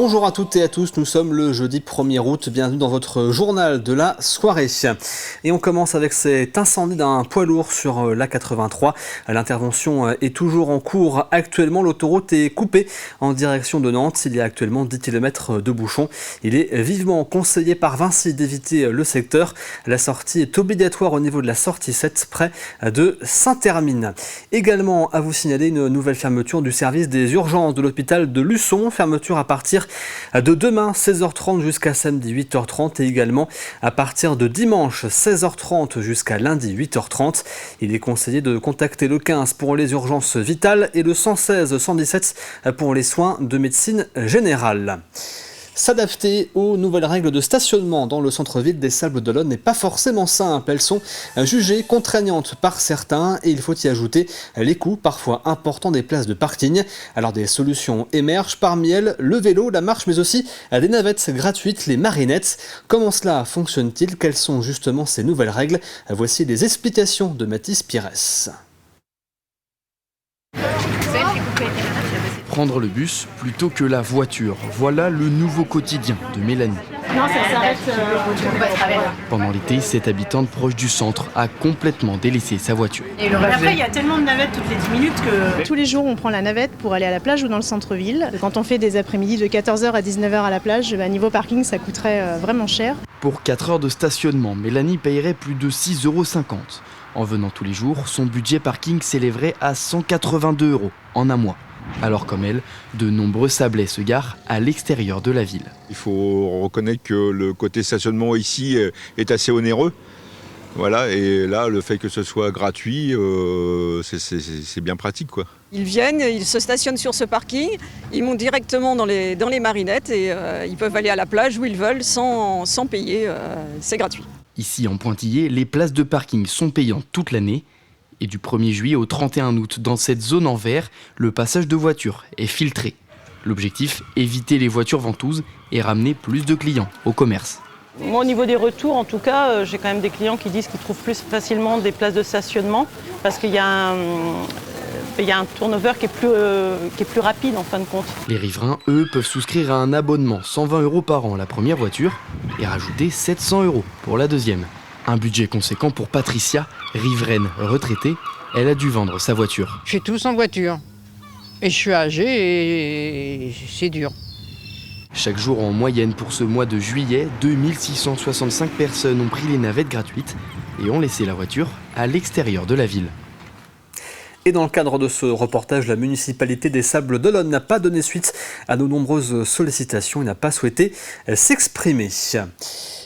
Bonjour à toutes et à tous, nous sommes le jeudi 1er août, bienvenue dans votre journal de la soirée. Et on commence avec cet incendie d'un poids lourd sur l'A83. L'intervention est toujours en cours actuellement, l'autoroute est coupée en direction de Nantes. Il y a actuellement 10 km de bouchons. Il est vivement conseillé par Vinci d'éviter le secteur. La sortie est obligatoire au niveau de la sortie 7 près de Saint-Hermine. Également à vous signaler une nouvelle fermeture du service des urgences de l'hôpital de Luçon. Fermeture à partir de demain 16h30 jusqu'à samedi 8h30 et également à partir de dimanche 16h30 jusqu'à lundi 8h30. Il est conseillé de contacter le 15 pour les urgences vitales et le 116 117 pour les soins de médecine générale. S'adapter aux nouvelles règles de stationnement dans le centre-ville des Sables-d'Olonne n'est pas forcément simple. Elles sont jugées contraignantes par certains et il faut y ajouter les coûts parfois importants des places de parking. Alors des solutions émergent, parmi elles le vélo, la marche mais aussi des navettes gratuites, les marinettes. Comment cela fonctionne-t-il? Quelles sont justement ces nouvelles règles? Voici les explications de Mathis Pires. Prendre le bus plutôt que la voiture, voilà le nouveau quotidien de Mélanie. Non, ça s'arrête. Pendant l'été, cette habitante proche du centre a complètement délaissé sa voiture. Et après, il y a tellement de navettes toutes les 10 minutes que... Tous les jours, on prend la navette pour aller à la plage ou dans le centre-ville. Quand on fait des après-midi de 14h à 19h à la plage, niveau parking, ça coûterait vraiment cher. Pour 4 heures de stationnement, Mélanie payerait plus de 6,50 €. En venant tous les jours, son budget parking s'élèverait à 182 € en un mois. Alors comme elle, de nombreux Sablais se garent à l'extérieur de la ville. Il faut reconnaître que le côté stationnement ici est assez onéreux. Voilà, et là, le fait que ce soit gratuit, c'est bien pratique, quoi. Ils viennent, ils se stationnent sur ce parking, ils montent directement dans les marinettes et ils peuvent aller à la plage où ils veulent sans payer, c'est gratuit. Ici en Pointillé, les places de parking sont payantes toute l'année. Et du 1er juillet au 31 août, dans cette zone en vert, le passage de voitures est filtré. L'objectif, éviter les voitures ventouses et ramener plus de clients au commerce. Moi, au niveau des retours, en tout cas, j'ai quand même des clients qui disent qu'ils trouvent plus facilement des places de stationnement parce qu'il y a un turnover qui est plus rapide en fin de compte. Les riverains, eux, peuvent souscrire à un abonnement 120 € par an la première voiture et rajouter 700 € pour la deuxième. Un budget conséquent pour Patricia, riveraine retraitée. Elle a dû vendre sa voiture. Je suis tous en voiture. Et je suis âgée et c'est dur. Chaque jour en moyenne pour ce mois de juillet, 2665 personnes ont pris les navettes gratuites et ont laissé la voiture à l'extérieur de la ville. Et dans le cadre de ce reportage, la municipalité des Sables-d'Olonne n'a pas donné suite à nos nombreuses sollicitations et n'a pas souhaité s'exprimer.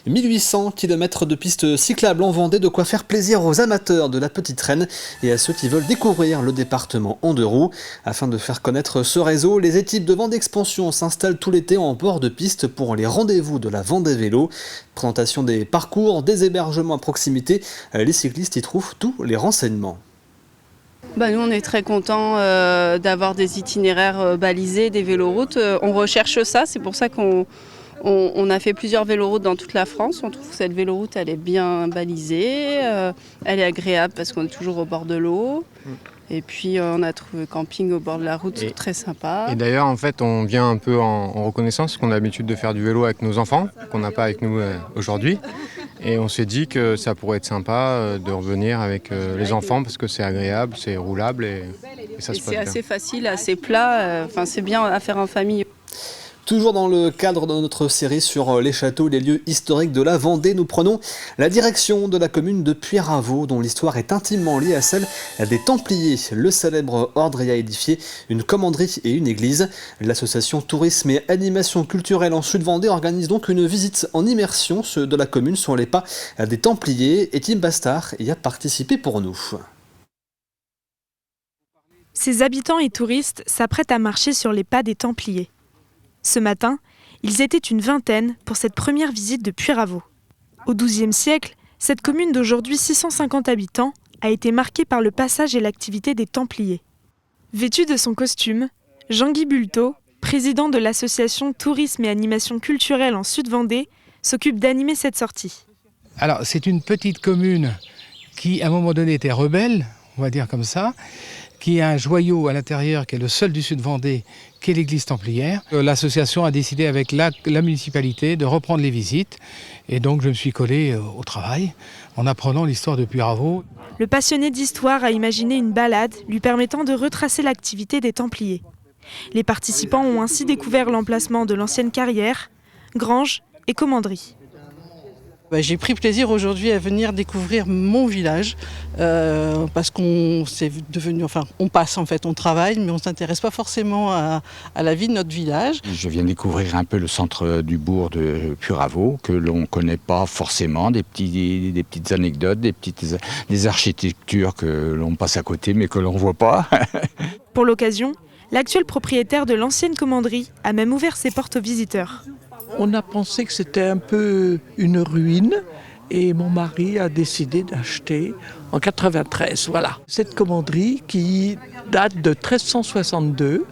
1800 km de pistes cyclables en Vendée, de quoi faire plaisir aux amateurs de la Petite Reine et à ceux qui veulent découvrir le département en 2 roues. Afin de faire connaître ce réseau, les équipes de Vendée Expansion s'installent tout l'été en bord de piste pour les rendez-vous de la Vendée Vélo. Présentation des parcours, des hébergements à proximité, les cyclistes y trouvent tous les renseignements. Nous, on est très contents d'avoir des itinéraires balisés, des véloroutes. On recherche ça, c'est pour ça qu'on a fait plusieurs véloroutes dans toute la France. On trouve que cette véloroute, elle est bien balisée, elle est agréable parce qu'on est toujours au bord de l'eau. Et puis on a trouvé camping au bord de la route, très sympa. Et d'ailleurs, en fait, on vient un peu en reconnaissance, parce qu'on a l'habitude de faire du vélo avec nos enfants, qu'on n'a pas avec nous aujourd'hui. Et on s'est dit que ça pourrait être sympa de revenir avec les enfants, parce que c'est agréable, c'est roulable et ça se passe bien. C'est assez facile, assez plat, c'est bien à faire en famille. Toujours dans le cadre de notre série sur les châteaux, les lieux historiques de la Vendée, nous prenons la direction de la commune de Puyraveau, dont l'histoire est intimement liée à celle des Templiers. Le célèbre ordre y a édifié une commanderie et une église. L'association Tourisme et Animation Culturelle en Sud-Vendée organise donc une visite en immersion de la commune sur les pas des Templiers, et Tim Bastard y a participé pour nous. Ces habitants et touristes s'apprêtent à marcher sur les pas des Templiers. Ce matin, ils étaient une vingtaine pour cette première visite de Puyraveau. Au XIIe siècle, cette commune d'aujourd'hui 650 habitants a été marquée par le passage et l'activité des Templiers. Vêtu de son costume, Jean-Guy Bulteau, président de l'association Tourisme et Animation Culturelle en Sud-Vendée, s'occupe d'animer cette sortie. Alors, c'est une petite commune qui, à un moment donné, était rebelle, on va dire comme ça, qui a un joyau à l'intérieur, qui est le seul du sud Vendée, qui est l'église templière. L'association a décidé avec la municipalité de reprendre les visites. Et donc je me suis collé au travail en apprenant l'histoire de Puyraveau. Le passionné d'histoire a imaginé une balade lui permettant de retracer l'activité des Templiers. Les participants ont ainsi découvert l'emplacement de l'ancienne carrière, grange et commanderie. J'ai pris plaisir aujourd'hui à venir découvrir mon village parce qu'on s'est devenu, on passe en fait, on travaille, mais on ne s'intéresse pas forcément à la vie de notre village. Je viens découvrir un peu le centre du bourg de Puyraveau que l'on ne connaît pas forcément, des petites anecdotes, des architectures que l'on passe à côté mais que l'on ne voit pas. Pour l'occasion, l'actuel propriétaire de l'ancienne commanderie a même ouvert ses portes aux visiteurs. On a pensé que c'était un peu une ruine et mon mari a décidé d'acheter en 93, voilà. Cette commanderie qui date de 1362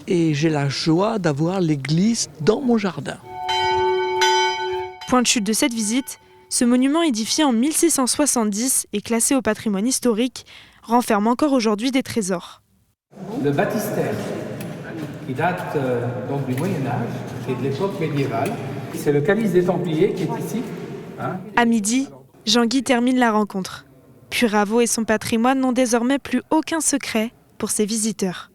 et j'ai la joie d'avoir l'église dans mon jardin. Point de chute de cette visite, ce monument édifié en 1670 et classé au patrimoine historique renferme encore aujourd'hui des trésors. Le baptistère, qui date donc du Moyen-Âge et de l'époque médiévale. C'est le calice des Templiers qui est ici. À midi, Jean-Guy termine la rencontre. Puyraveau et son patrimoine n'ont désormais plus aucun secret pour ses visiteurs.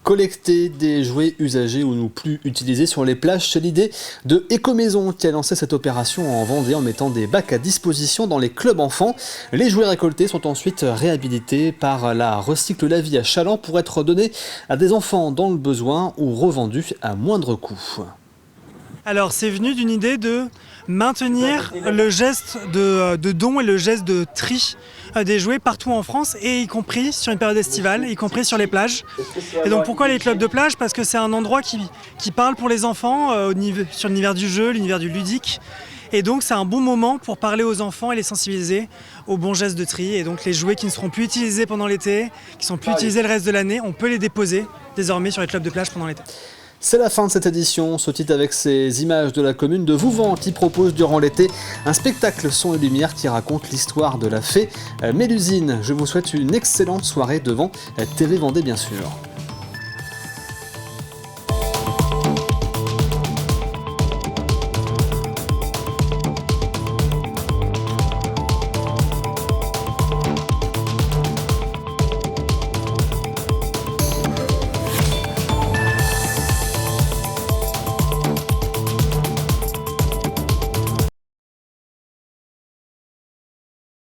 Collecter des jouets usagés ou non plus utilisés sur les plages, c'est l'idée de Écomaison qui a lancé cette opération en Vendée en mettant des bacs à disposition dans les clubs enfants. Les jouets récoltés sont ensuite réhabilités par la Recycle la Vie à Chaland pour être donnés à des enfants dans le besoin ou revendus à moindre coût. Alors c'est venu d'une idée de maintenir le geste de don et le geste de tri des jouets partout en France et y compris sur une période estivale, y compris sur les plages. Et donc pourquoi les clubs de plage? Parce que c'est un endroit qui parle pour les enfants sur l'univers du jeu, l'univers du ludique. Et donc c'est un bon moment pour parler aux enfants et les sensibiliser aux bons gestes de tri. Et donc les jouets qui ne seront plus utilisés pendant l'été, qui ne sont plus utilisés le reste de l'année, on peut les déposer désormais sur les clubs de plage pendant l'été. C'est la fin de cette édition. On se quitte avec ces images de la commune de Vouvant qui propose durant l'été un spectacle son et lumière qui raconte l'histoire de la fée Mélusine. Je vous souhaite une excellente soirée devant TV Vendée bien sûr.